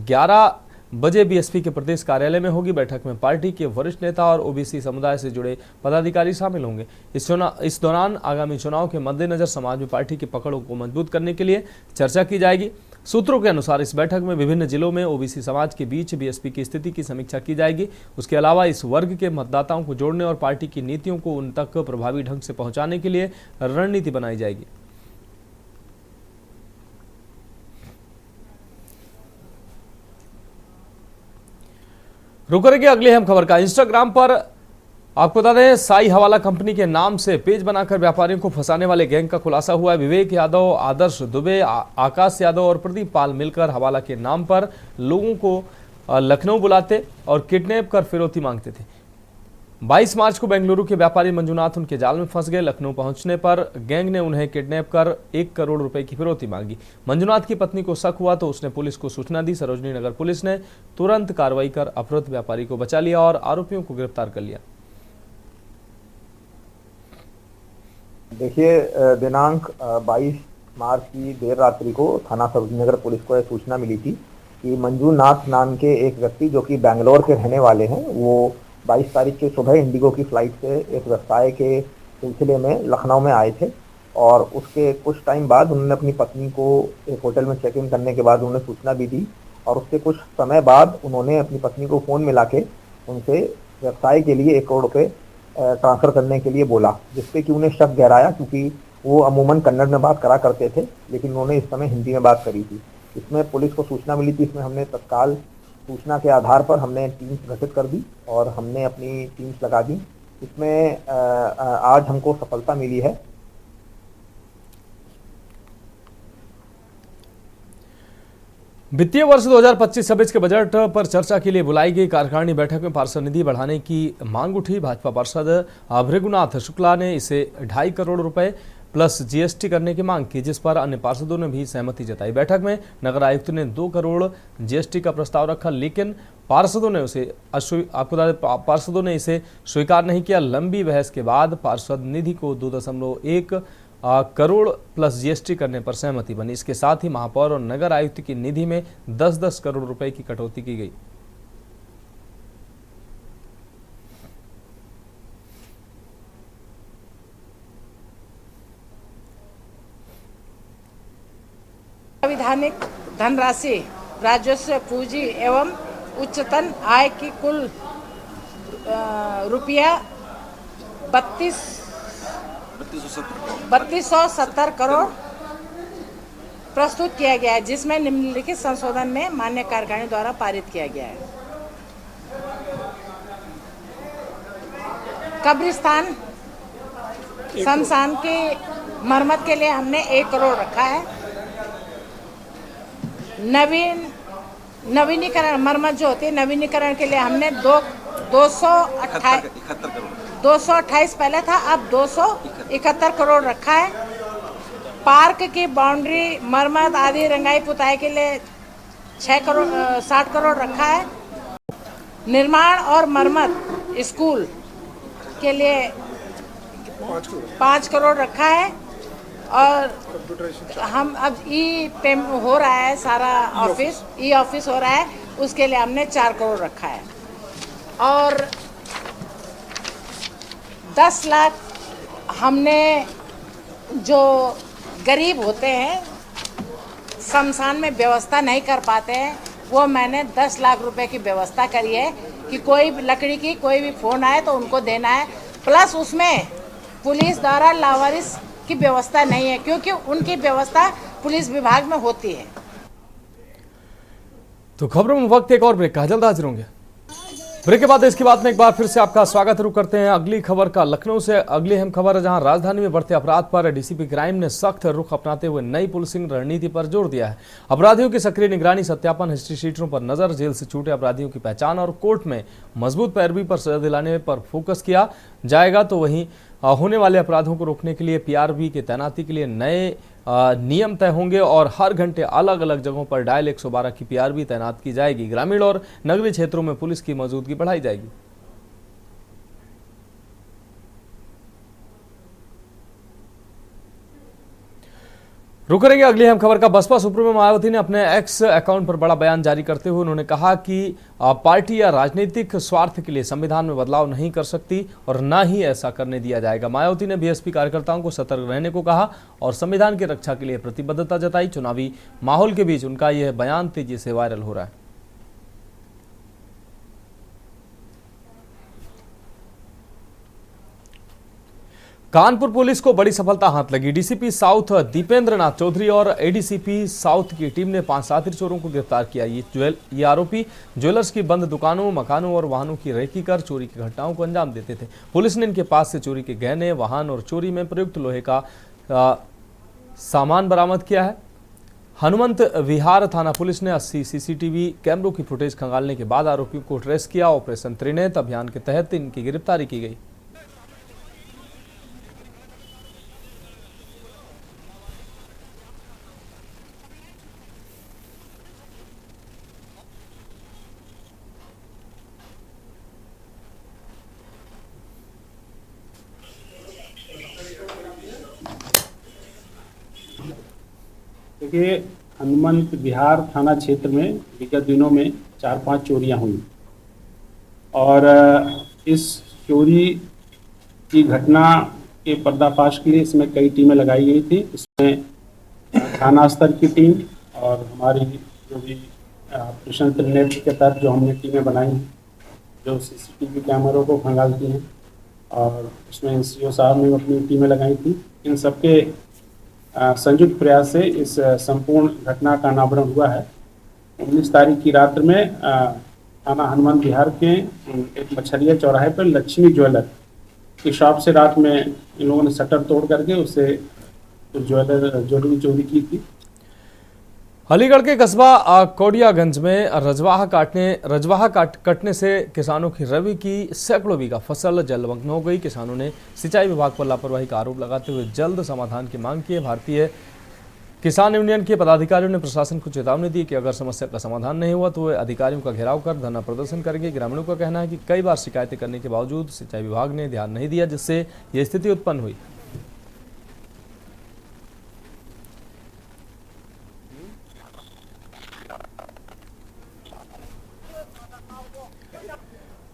11 बजे बीएसपी के प्रदेश कार्यालय में होगी। बैठक में पार्टी के वरिष्ठ नेता और ओबीसी समुदाय से जुड़े पदाधिकारी शामिल होंगे। इस दौरान आगामी चुनाव के मद्देनजर समाज में पार्टी की पकड़ को मजबूत करने के लिए चर्चा की जाएगी। सूत्रों के अनुसार इस बैठक में विभिन्न जिलों में ओबीसी समाज के बीच बीएसपी की स्थिति की समीक्षा की जाएगी। उसके अलावा इस वर्ग के मतदाताओं को जोड़ने और पार्टी की नीतियों को उन तक प्रभावी ढंग से पहुंचाने के लिए रणनीति बनाई जाएगी। रुक करेंगे अगली अहम खबर का। इंस्टाग्राम पर आपको बता दें, साई हवाला कंपनी के नाम से पेज बनाकर व्यापारियों को फंसाने वाले गैंग का खुलासा हुआ है। विवेक यादव, आदर्श दुबे, आकाश यादव और प्रदीप पाल मिलकर हवाला के नाम पर लोगों को लखनऊ बुलाते और किडनैप कर फिरौती मांगते थे। 22 मार्च को बेंगलुरु के व्यापारी मंजूनाथ उनके जाल में फंस गए। लखनऊ पहुंचने पर गैंग ने उन्हें किडनैप कर 1 करोड़ रुपए की फिरौती मांगी। मंजूनाथ की पत्नी को शक हुआ तो उसने पुलिस को सूचना दी। सरोजनी नगर पुलिस ने तुरंत कार्रवाई कर अपहृत व्यापारी को बचा लिया और आरोपियों को गिरफ्तार कर लिया। देखिए, दिनांक 22 मार्च की देर रात्रि को थाना सरोजनी नगर पुलिस को यह सूचना मिली थी कि मंजूनाथ नाम के एक व्यक्ति जो कि बेंगलोर के रहने वाले हैं, वो 22 तारीख के सुबह इंडिगो की फ्लाइट से एक व्यवसाय के सिलसिले में लखनऊ में आए थे और उसके कुछ टाइम बाद उन्होंने अपनी पत्नी को एक होटल में चेक इन करने के बाद उन्हें सूचना भी दी और उसके कुछ समय बाद उन्होंने अपनी पत्नी को फ़ोन मिला के उनसे व्यवसाय के लिए 1 करोड़ रुपये ट्रांसफ़र करने के लिए बोला, जिससे कि उन्हें शक गहराया क्योंकि वो अमूमन कन्नड़ में बात करा करते थे, लेकिन उन्होंने इस समय हिंदी में बात करी थी। इसमें पुलिस को सूचना मिली थी। इसमें हमने तत्काल सूचना के आधार पर हमने टीम्स गठित कर दी और हमने अपनी टीम्स लगा दी। इसमें आज हमको सफलता मिली है। वित्तीय वर्ष 2025-26 के बजट पर चर्चा के लिए बुलाई गई कार्यकारिणी बैठक में पार्षद निधि बढ़ाने की मांग उठी। भाजपा पार्षद भृगुनाथ शुक्ला ने इसे 2.5 करोड़ रुपए प्लस जीएसटी करने की मांग की, जिस पर अन्य पार्षदों ने भी सहमति जताई। बैठक में नगर आयुक्त ने 2 करोड़ जीएसटी का प्रस्ताव रखा, लेकिन पार्षदों ने इसे स्वीकार नहीं किया। लंबी बहस के बाद पार्षद निधि को 2.1 करोड़ प्लस जीएसटी करने पर सहमति बनी। इसके साथ ही महापौर और नगर आयुक्त की निधि में 10-10 करोड़ रुपए की कटौती की गई। संवैधानिक धनराशि, राजस्व, पूंजी एवं उच्चतम आय की कुल रुपया 3270 करोड़ प्रस्तुत किया गया है, जिसमें निम्नलिखित संशोधन में मान्य कार्यकारिणी द्वारा पारित किया गया है। कब्रिस्तान शमशान की मरम्मत के लिए हमने 1 करोड़ रखा है। नवीनीकरण मरम्मत जो होती है, नवीनीकरण के लिए हमने 228 पहले था, अब 271 करोड़ रखा है। पार्क की बाउंड्री मरम्मत आदि रंगाई पुताई के लिए 60 करोड़ रखा है। निर्माण और मरम्मत स्कूल के लिए 5 करोड़ रखा है। और हम अब ई-पेम हो रहा है, सारा ऑफिस हो रहा है, उसके लिए हमने 4 करोड़ रखा है। और 10 लाख हमने जो गरीब होते हैं, शमशान में व्यवस्था नहीं कर पाते हैं, वो मैंने 10 लाख रुपए की व्यवस्था करी है कि कोई लकड़ी की कोई भी फ़ोन आए तो उनको देना है। प्लस उसमें पुलिस द्वारा लावारिस की व्यवस्था नहीं है, क्योंकि उनकी व्यवस्था पुलिस विभाग में होती है। तो खबरों में वक्त एक और ब्रेक का, जल्द हाजिर होंगे। ब्रेक के बाद इसकी बात में एक बार फिर से आपका स्वागत शुरू करते हैं। अगली खबर का लखनऊ से अगली अहम खबर है, जहां राजधानी में बढ़ते अपराध पर डीसीपी क्राइम ने सख्त रुख अपनाते हुए नई पुलिसिंग रणनीति पर जोर दिया है। अपराधियों की सक्रिय निगरानी, सत्यापन, हिस्ट्री शीटरों पर नजर, जेल से छूटे अपराधियों की पहचान और कोर्ट में मजबूत पैरवी पर सजा दिलाने पर फोकस किया जाएगा। तो वहीं होने वाले अपराधों को रोकने के लिए पीआरबी की तैनाती के लिए नए नियम तय होंगे और हर घंटे अलग अलग जगहों पर डायल 112 की पीआरबी तैनात की जाएगी। ग्रामीण और नगरीय क्षेत्रों में पुलिस की मौजूदगी बढ़ाई जाएगी। रुक करेंगे अगली अहम खबर का। बसपा सुप्रीमो मायावती ने अपने एक्स अकाउंट पर बड़ा बयान जारी करते हुए उन्होंने कहा कि पार्टी या राजनीतिक स्वार्थ के लिए संविधान में बदलाव नहीं कर सकती और न ही ऐसा करने दिया जाएगा। मायावती ने बीएसपी कार्यकर्ताओं को सतर्क रहने को कहा और संविधान की रक्षा के लिए प्रतिबद्धता जताई। चुनावी माहौल के बीच उनका यह बयान तेजी से वायरल हो रहा है। कानपुर पुलिस को बड़ी सफलता हाथ लगी। डीसीपी साउथ दीपेंद्र नाथ चौधरी और एडीसीपी साउथ की टीम ने 5 साथी चोरों को गिरफ्तार किया। ये आरोपी ज्वेलर्स की बंद दुकानों, मकानों और वाहनों की रेकी कर चोरी की घटनाओं को अंजाम देते थे। पुलिस ने इनके पास से चोरी के गहने, वाहन और चोरी में प्रयुक्त लोहे का सामान बरामद किया है। हनुमंत विहार थाना पुलिस ने 80 सीसीटीवी कैमरों की फुटेज खंगालने के बाद आरोपियों को ट्रेस किया। ऑपरेशन त्रिनेत्र अभियान के तहत इनकी गिरफ्तारी की गई। देखिए, हनुमंत विहार थाना क्षेत्र में विगत दिनों में 4-5 चोरियां हुई और इस चोरी की घटना के पर्दाफाश के लिए इसमें कई टीमें लगाई गई थी। इसमें थाना स्तर की टीम और हमारी जो भी ऑपरेशन त्रिनेत्र के तहत जो हमने टीमें बनाई हैं, जो सीसीटीवी कैमरों को खंगालती हैं, और उसमें एनसीओ साहब ने अपनी टीमें लगाई थी। इन सबके संयुक्त प्रयास से इस संपूर्ण घटना का अनावरण हुआ है। 19 तारीख की रात में थाना हनुमान विहार के एक मछलिया चौराहे पर लक्ष्मी ज्वेलर की शॉप से रात में इन लोगों ने शटर तोड़ करके उससे ज्वेलरी चोरी की थी। अलीगढ़ के कस्बा कोडियागंज में रजवाहा कटने से किसानों की रबी की सैकड़ों बीघा फसल जलमग्न हो गई। किसानों ने सिंचाई विभाग पर लापरवाही का आरोप लगाते हुए जल्द समाधान की मांग की है। भारतीय किसान यूनियन के पदाधिकारियों ने प्रशासन को चेतावनी दी कि अगर समस्या का समाधान नहीं हुआ तो वे अधिकारियों का घेराव कर धरना प्रदर्शन करेंगे। ग्रामीणों का कहना है कि कई बार शिकायतें करने के बावजूद सिंचाई विभाग ने ध्यान नहीं दिया, जिससे ये स्थिति उत्पन्न हुई।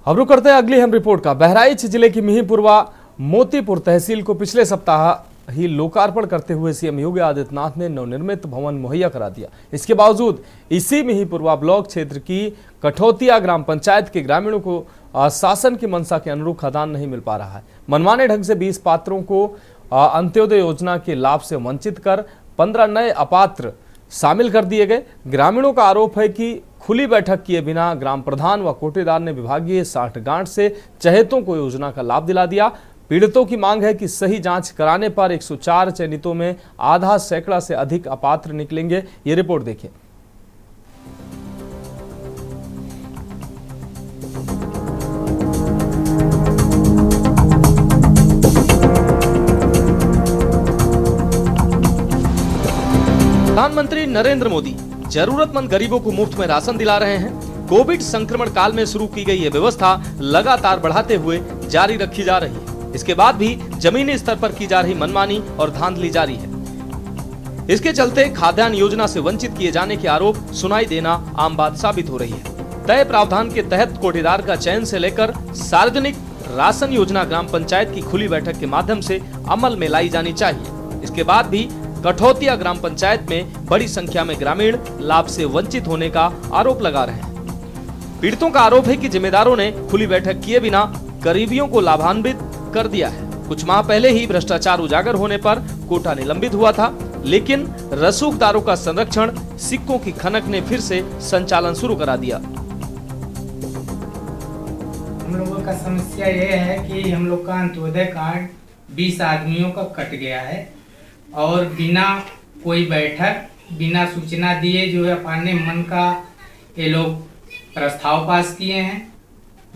अब रुक करते हैं अगली अहम रिपोर्ट का। बहराइच जिले की मिहींपुरवा मोतीपुर तहसील को पिछले सप्ताह ही लोकार्पण करते हुए सीएम योगी आदित्यनाथ ने नवनिर्मित भवन मुहैया करा दिया। इसके बावजूद इसी मिहींपुरवा ब्लॉक क्षेत्र की कठौतिया ग्राम पंचायत के ग्रामीणों को शासन की मंशा के अनुरूप खदान नहीं मिल पा रहा है। मनमाने ढंग से 20 पात्रों को अंत्योदय योजना के लाभ से वंचित कर 15 नए अपात्र शामिल कर दिए गए। ग्रामीणों का आरोप है कि खुली बैठक किए बिना ग्राम प्रधान व कोटेदार ने विभागीय साठगांठ से चहेतों को योजना का लाभ दिला दिया। पीड़ितों की मांग है कि सही जांच कराने पर 104 चयनितों में आधा सैकड़ा से अधिक अपात्र निकलेंगे। ये रिपोर्ट देखिए। प्रधानमंत्री नरेंद्र मोदी जरूरतमंद गरीबों को मुफ्त में राशन दिला रहे हैं। कोविड संक्रमण काल में शुरू की गई ये व्यवस्था लगातार बढ़ाते हुए जारी रखी जा रही है। इसके बाद भी जमीनी स्तर पर की जा रही मनमानी और धांधली जारी है। इसके चलते खाद्यान्न योजना से वंचित किए जाने के आरोप सुनाई देना आम बात साबित हो रही है। तय प्रावधान के तहत कोटेदार का चयन से लेकर सार्वजनिक राशन योजना ग्राम पंचायत की खुली बैठक के माध्यम से अमल में लाई जानी चाहिए। इसके बाद भी कठौतिया ग्राम पंचायत में बड़ी संख्या में ग्रामीण लाभ से वंचित होने का आरोप लगा रहे हैं। पीड़ितों का आरोप है कि जिम्मेदारों ने खुली बैठक किए बिना गरीबियों को लाभान्वित कर दिया है। कुछ माह पहले ही भ्रष्टाचार उजागर होने पर कोटा निलंबित हुआ था, लेकिन रसूखदारों का संरक्षण सिक्कों की खनक ने फिर से संचालन शुरू करा दिया। हम लोगों का समस्या ये है कि हम लोग का अंत्योदय कार्ड 20 आदमियों का कट गया है और बिना कोई बैठक, बिना सूचना दिए जो है अपने मन का ये लोग प्रस्ताव पास किए हैं,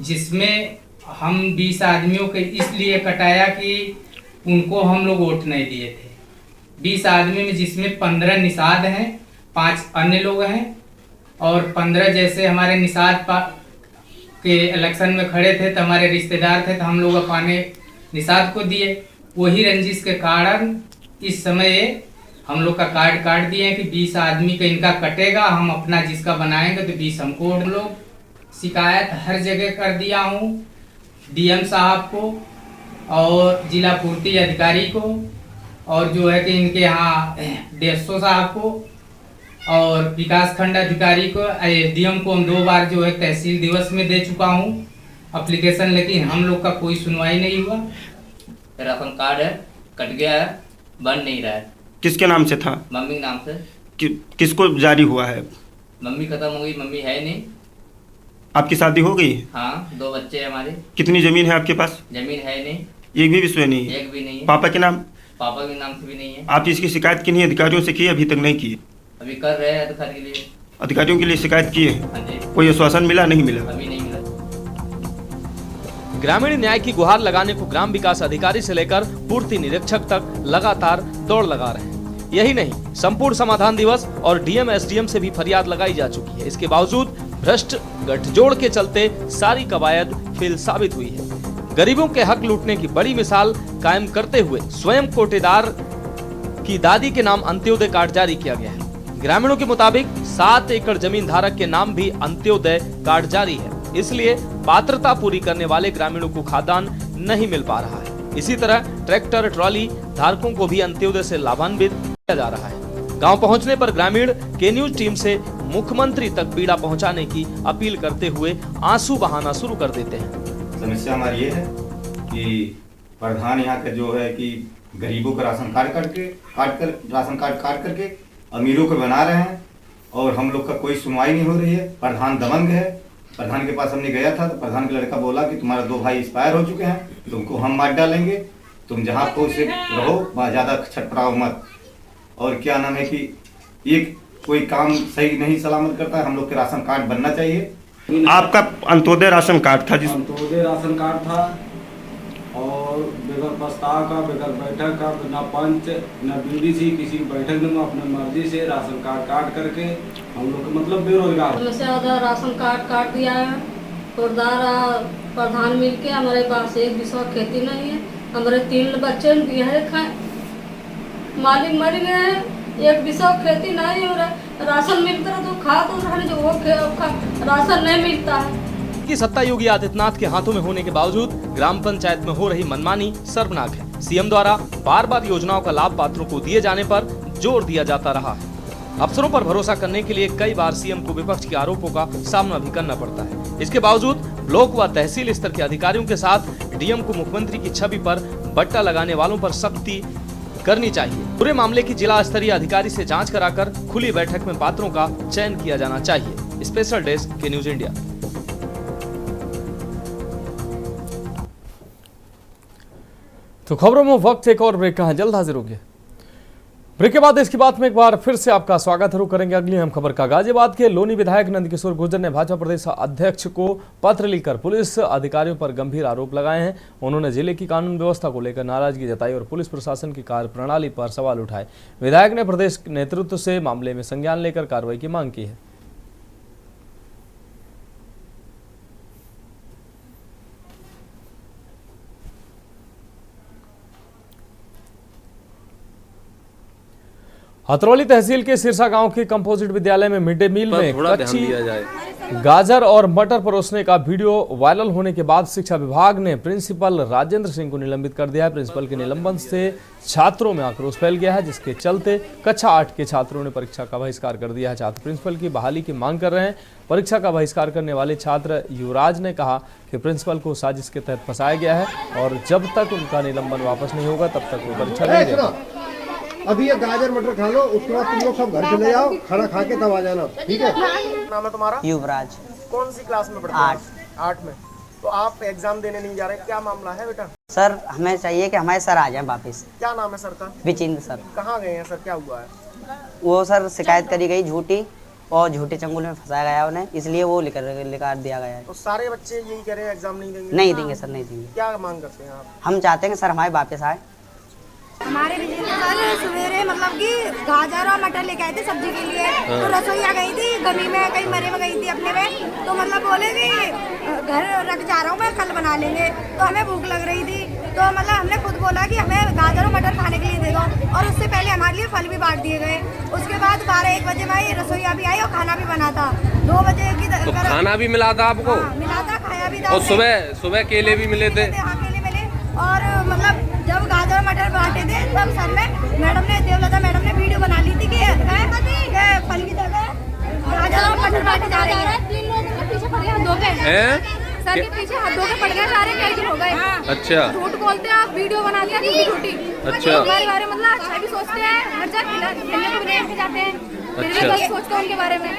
जिसमें हम 20 आदमियों के इसलिए कटाया कि उनको हम लोग वोट नहीं दिए थे। 20 आदमी में जिसमें 15 निषाद हैं, 5 अन्य लोग हैं और 15 जैसे हमारे निषाद के इलेक्शन में खड़े थे तो हमारे रिश्तेदार थे तो हम लोग अपने निषाद को दिए। वही रंजिश के कारण इस समय हम लोग का कार्ड काट दिए हैं कि 20 आदमी का इनका कटेगा, हम अपना जिसका बनाएंगे तो 20 हमको वोट लो। शिकायत हर जगह कर दिया हूँ, डीएम साहब को और जिला पूर्ति अधिकारी को और जो है कि इनके यहाँ डीएसओ साहब को और विकास खंड अधिकारी को, एसडीएम को हम 2 बार जो है तहसील दिवस में दे चुका हूँ एप्लीकेशन, लेकिन हम लोग का कोई सुनवाई नहीं हुआ। राशन कार्ड है, कट गया है, बन नहीं रहा है। किसके नाम से था? मम्मी नाम से। किसको जारी हुआ है? मम्मी खत्म हो गई, मम्मी है नहीं। आपकी शादी हो गई? हाँ, 2 बच्चे हैं हमारे। कितनी जमीन है आपके पास? जमीन है नहीं, एक भी विषय नहीं है। एक भी नहीं है। पापा के नाम? पापा के नाम से भी नहीं है। आप इसकी शिकायत किन्हीं अधिकारियों से की? अभी तक नहीं की? अभी कर रहे हैं अधिकारी के लिए। अधिकारियों के लिए शिकायत की है? हाँ जी। कोई आश्वासन मिला? नहीं मिला। अभी नहीं मिला। ग्रामीण न्याय की गुहार लगाने को ग्राम विकास अधिकारी से लेकर पूर्ति निरीक्षक तक लगातार दौड़ लगा रहे हैं। यही नहीं, संपूर्ण समाधान दिवस और डीएम एसडीएम से भी फरियाद लगाई जा चुकी है। इसके बावजूद भ्रष्ट गठजोड़ के चलते सारी कवायद फेल साबित हुई है। गरीबों के हक लूटने की बड़ी मिसाल कायम करते हुए स्वयं कोटेदार की दादी के नाम अंत्योदय कार्ड जारी किया गया है। ग्रामीणों के मुताबिक 7 एकड़ जमीन धारक के नाम भी अंत्योदय कार्ड जारी है, इसलिए पात्रता पूरी करने वाले ग्रामीणों को खाद्यान्न नहीं मिल पा रहा है। इसी तरह ट्रैक्टर ट्रॉली धारकों को भी अंत्योदय से लाभान्वित किया जा रहा है। गांव पहुंचने पर ग्रामीण के न्यूज टीम से मुख्यमंत्री तक पीड़ा पहुंचाने की अपील करते हुए आंसू बहाना शुरू कर देते हैं। समस्या हमारी ये है कि प्रधान यहाँ के जो है कि गरीबों का राशन कार्ड काट करके अमीरों को बना रहे हैं और हम लोग का कोई सुनवाई नहीं हो रही है। प्रधान दबंग है। प्रधान के पास हमने गया था तो प्रधान का लड़का बोला कि तुम्हारे 2 भाई एक्सपायर हो चुके हैं, तुमको हम मार डालेंगे, तुम जहाँ को से रहो वहाँ ज़्यादा छटपटाओ मत। और क्या नाम है कि एक कोई काम सही नहीं सलामत करता है। हम लोग के राशन कार्ड बनना चाहिए। आपका अंत्योदय राशन कार्ड था अंत्योदय राशन कार्ड था और बगैर प्रस्ताव का, बगैर बैठक का, न पंच न बीडीसी किसी बैठक में अपने मर्जी से राशन कार्ड काट करके हम लोग मतलब बेरोजगार से ज़्यादा राशन कार्ड काट दिया है। प्रधान मिल के हमारे पास एक भी खेती नहीं है। हमारे 3 बच्चे मालिक मर गए हैं, एक भी खेती नहीं हो रहा। राशन मिलता है तो खा तो रहे, जो वो राशन नहीं मिलता है। की सत्ता योगी आदित्यनाथ के हाथों में होने के बावजूद ग्राम पंचायत में हो रही मनमानी शर्मनाक है। सीएम द्वारा बार बार योजनाओं का लाभ पात्रों को दिए जाने पर जोर दिया जाता रहा है। अफसरों पर भरोसा करने के लिए कई बार सीएम को विपक्ष के आरोपों का सामना भी करना पड़ता है। इसके बावजूद ब्लॉक व तहसील स्तर के अधिकारियों के साथ डीएम को मुख्यमंत्री की छवि पर बट्टा लगाने वालों पर सख्ती करनी चाहिए। पूरे मामले की जिला स्तरीय अधिकारी से जांच कराकर खुली बैठक में पात्रों का चयन किया जाना चाहिए। स्पेशल डेस्क के न्यूज इंडिया। तो खबरों में वक्त एक और ब्रेक का है, जल्द हाजिर होंगे। ब्रेक के बाद इसकी बात में एक बार फिर से आपका स्वागत है। करेंगे अगली अहम खबर का। गाजियाबाद के लोनी विधायक नंदकिशोर गुर्जर ने भाजपा प्रदेश अध्यक्ष को पत्र लिखकर पुलिस अधिकारियों पर गंभीर आरोप लगाए हैं। उन्होंने जिले की कानून व्यवस्था को लेकर नाराजगी जताई और पुलिस प्रशासन की कार्यप्रणाली पर सवाल उठाए। विधायक ने प्रदेश नेतृत्व से मामले में संज्ञान लेकर कार्रवाई की मांग की है। हथरौली तहसील के सिरसा गांव के कंपोजिट विद्यालय में मिड डे मील में कच्ची गाजर और मटर परोसने का वीडियो वायरल होने के बाद शिक्षा विभाग ने प्रिंसिपल राजेंद्र सिंह को निलंबित कर दिया है। प्रिंसिपल के निलंबन से छात्रों में आक्रोश फैल गया है, जिसके चलते कक्षा 8 के छात्रों ने परीक्षा का बहिष्कार कर दिया है। छात्र प्रिंसिपल की बहाली की मांग कर रहे हैं। परीक्षा का बहिष्कार करने वाले छात्र युवराज ने कहा कि प्रिंसिपल को साजिश के तहत फंसाया गया है और जब तक उनका निलंबन वापस नहीं होगा तब तक वो परीक्षा नहीं देगा। अभी ये गाजर मटर खा लो, उसके बाद तुम लोग सब घर चले जाओ, खाना खा के तब आ जाना, ठीक है? नाम है तुम्हारा? युवराज। कौन सी क्लास में पढ़ते हो? 8 में। तो आप एग्जाम देने नहीं जा रहे, क्या मामला है बेटा? सर हमें चाहिए कि हमारे सर आ जाएं वापस। क्या नाम है सर का? विचिंद्र सर। कहाँ गए हैं सर, क्या हुआ है? वो सर शिकायत करी गई झूठी और झूठे चंगुल में फंसाया गया उन्हें, इसलिए वो लिखा दिया गया है। तो सारे बच्चे यही कह रहे हैं एग्जाम नहीं देंगे? नहीं देंगे सर, नहीं देंगे। क्या मांग करते हैं आप? हम चाहते हैं कि सर हमारे वापस आए। हमारे सवेरे मतलब कि गाजर और मटर लेके आए थे सब्जी के लिए। तो रसोईया गई थी गमी में, कहीं मरे में गई थी अपने में। तो मतलब बोले कि घर रख जा रहा हूँ मैं, कल बना लेंगे। तो हमें भूख लग रही थी, तो मतलब हमने खुद बोला कि हमें गाजर और मटर खाने के लिए दे दो। और उससे पहले हमारे लिए फल भी बांट दिए गए। उसके बाद 12-1 बजे भाई रसोईया भी आई और खाना भी बना था। 2 बजे की तो खाना भी मिला था आपको? मिला था, खाया भी था। और सुबह केले भी मिले थे? हाँ केले मिले। और मतलब जब गाजर मटर बांटे थे तब सर ने देवलता मैडम ने वीडियो बना ली थी कि फल की जगह गाजर और मटर बांटे जा रहे हैं। 3 लोग पीछे पड़ गए, हाथ धो के सर के पीछे हाथ धो के पड़ गए सारे, कई दिन हो गए। अच्छा। झूठ बोलते हैं आप, वीडियो बना दिया झूठी। अच्छा। हमारे बारे में मतलब अच्छा भी सोचते हैं, हर जगह खेलने को भी जाते हैं, फिर भी गलत सोचते हैं उनके बारे में।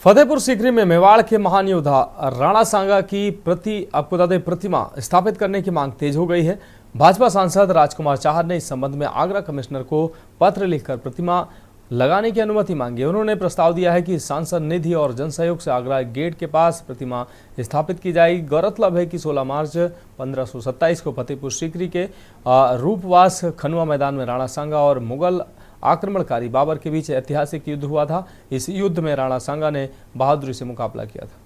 फतेहपुर सीकरी में मेवाड़ के महान योद्धा राणा सांगा की प्रतिमा स्थापित करने की मांग तेज हो गई है। भाजपा सांसद राजकुमार चाहर ने इस संबंध में आगरा कमिश्नर को पत्र लिखकर प्रतिमा लगाने की अनुमति मांगी। उन्होंने प्रस्ताव दिया है कि सांसद निधि और जनसहयोग से आगरा गेट के पास प्रतिमा स्थापित की जाएगी। गौरतलब है कि 16 मार्च 1527 को फतेहपुर सीकरी के रूपवास खनुआ मैदान में राणा सांगा और मुगल आक्रमणकारी बाबर के बीच ऐतिहासिक युद्ध हुआ था। इस युद्ध में राणा सांगा ने बहादुरी से मुकाबला किया था।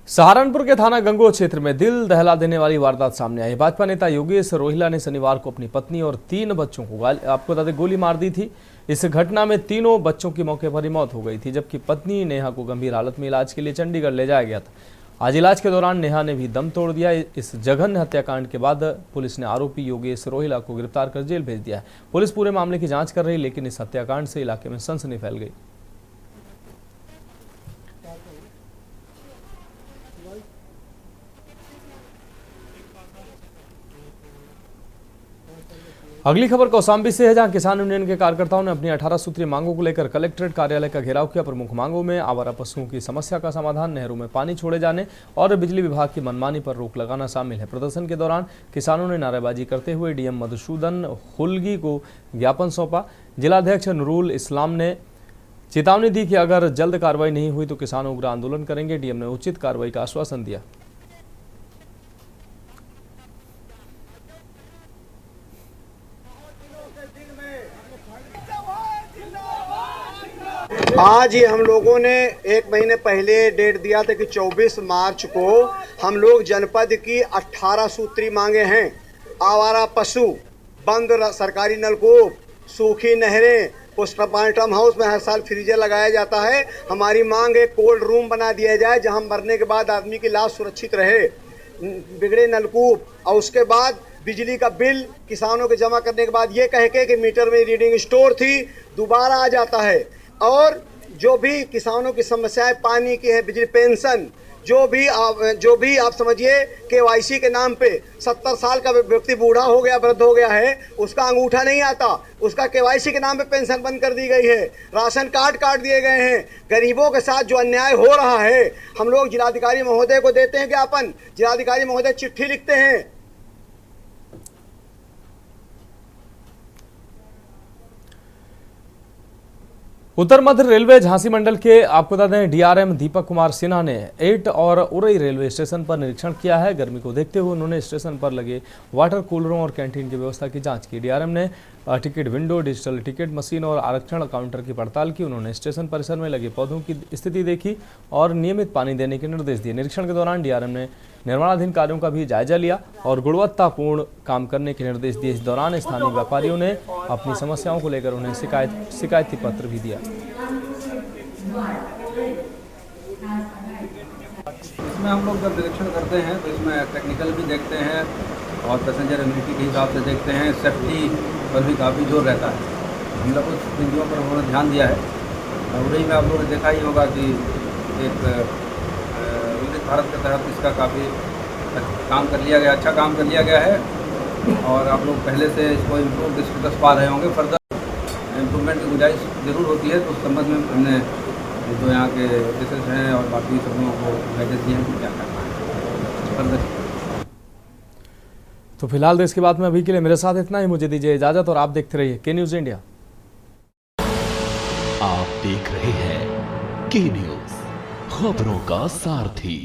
सहारनपुर के थाना गंगोह क्षेत्र में दिल दहला देने वाली वारदात सामने आई। भाजपा नेता योगेश रोहिला ने शनिवार को अपनी पत्नी और 3 बच्चों को आपको बता दें गोली मार दी थी। इस घटना में तीनों बच्चों की मौके पर ही मौत हो गई थी, जबकि पत्नी नेहा को गंभीर हालत में इलाज के लिए चंडीगढ़ ले जाया गया था। आज इलाज के दौरान नेहा ने भी दम तोड़ दिया। इस जघन्य हत्याकांड के बाद पुलिस ने आरोपी योगेश रोहिला को गिरफ्तार कर जेल भेज दिया है। पुलिस पूरे मामले की जांच कर रही, लेकिन इस हत्याकांड से इलाके में सनसनी फैल गई। अगली खबर कौशाम्बी से है, जहां किसान यूनियन के कार्यकर्ताओं ने अपनी 18 सूत्रीय मांगों को लेकर कलेक्ट्रेट कार्यालय का घेराव किया। प्रमुख मांगों में आवारा पशुओं की समस्या का समाधान, नहरों में पानी छोड़े जाने और बिजली विभाग की मनमानी पर रोक लगाना शामिल है। प्रदर्शन के दौरान किसानों ने नारेबाजी करते हुए डीएम मधुसूदन हुलगी को ज्ञापन सौंपा। जिलाध्यक्ष नूरुल इस्लाम ने चेतावनी दी कि अगर जल्द कार्रवाई नहीं हुई तो किसान उग्र आंदोलन करेंगे। डीएम ने उचित कार्रवाई का आश्वासन दिया। आज ही हम लोगों ने एक महीने पहले डेट दिया था कि 24 मार्च को हम लोग जनपद की 18 सूत्री मांगे हैं। आवारा पशु, बंद सरकारी नलकूप, सूखी नहरें, पोस्टमार्टम हाउस में हर साल फ्रीजर लगाया जाता है। हमारी मांग है कोल्ड रूम बना दिया जाए जहां मरने के बाद आदमी की लाश सुरक्षित रहे। बिगड़े नलकूप और उसके बाद बिजली का बिल किसानों के जमा करने के बाद ये कह के कि मीटर में रीडिंग स्टोर थी, दोबारा आ जाता है। और जो भी किसानों की समस्याएं पानी की है, बिजली, पेंशन, जो भी आप समझिए केवाईसी के नाम पे 70 साल का व्यक्ति बूढ़ा हो गया, वृद्ध हो गया है, उसका अंगूठा नहीं आता, उसका केवाईसी के नाम पे पेंशन बंद कर दी गई है, राशन कार्ड काट दिए गए हैं। गरीबों के साथ जो अन्याय हो रहा है, हम लोग जिलाधिकारी महोदय को देते हैं ज्ञापन। जिलाधिकारी महोदय चिट्ठी लिखते हैं। उत्तर मध्य रेलवे झांसी मंडल के आपको बता दें डीआरएम दीपक कुमार सिन्हा ने 8 और उरई रेलवे स्टेशन पर निरीक्षण किया है। गर्मी को देखते हुए उन्होंने स्टेशन पर लगे वाटर कूलरों और कैंटीन की व्यवस्था की जांच की। डीआरएम ने ticket window, digital ticket machine और आरक्षण काउंटर की पड़ताल की। उन्होंने स्टेशन परिसर में लगे पौधों की स्थिति देखी और नियमित पानी देने के निर्देश दिए। निरीक्षण के दौरान डीआरएम ने निर्माणाधीन कार्यों का भी जायजा लिया और गुणवत्तापूर्ण काम करने के निर्देश दिए। इस दौरान स्थानीय व्यापारियों ने अपनी समस्याओं को लेकर उन्हें शिकायती पत्र भी दिया। इसमें हम लोग जब निरीक्षण करते हैं तो इसमें टेक्निकल भी देखते हैं और पैसेंजर इम्यूनिटी के हिसाब से देखते हैं, सेफ्टी पर भी काफ़ी जोर रहता है। हम लोग कुछ बिंदुओं पर उन्होंने ध्यान दिया है। उड़ई में आप लोगों ने देखा ही होगा कि एक विकसित भारत के तहत इसका काफ़ी काम कर लिया गया, अच्छा काम कर लिया गया है और आप लोग पहले से इसको इम्प्रूव स्टेटस पा रहे होंगे। फर्दर इम्प्रूवमेंट की गुंजाइश ज़रूर होती है, तो उस संबंध में हमने जो यहाँ के ऑफिसर्स हैं और बाकी सब लोगों को गाइडेंस दिए हैं कि क्या करना है फर्दर। तो फिलहाल देश की बात में अभी के लिए मेरे साथ इतना ही। मुझे दीजिए इजाजत और आप देखते रहिए के न्यूज़ इंडिया। आप देख रहे हैं के न्यूज़, खबरों का सारथी।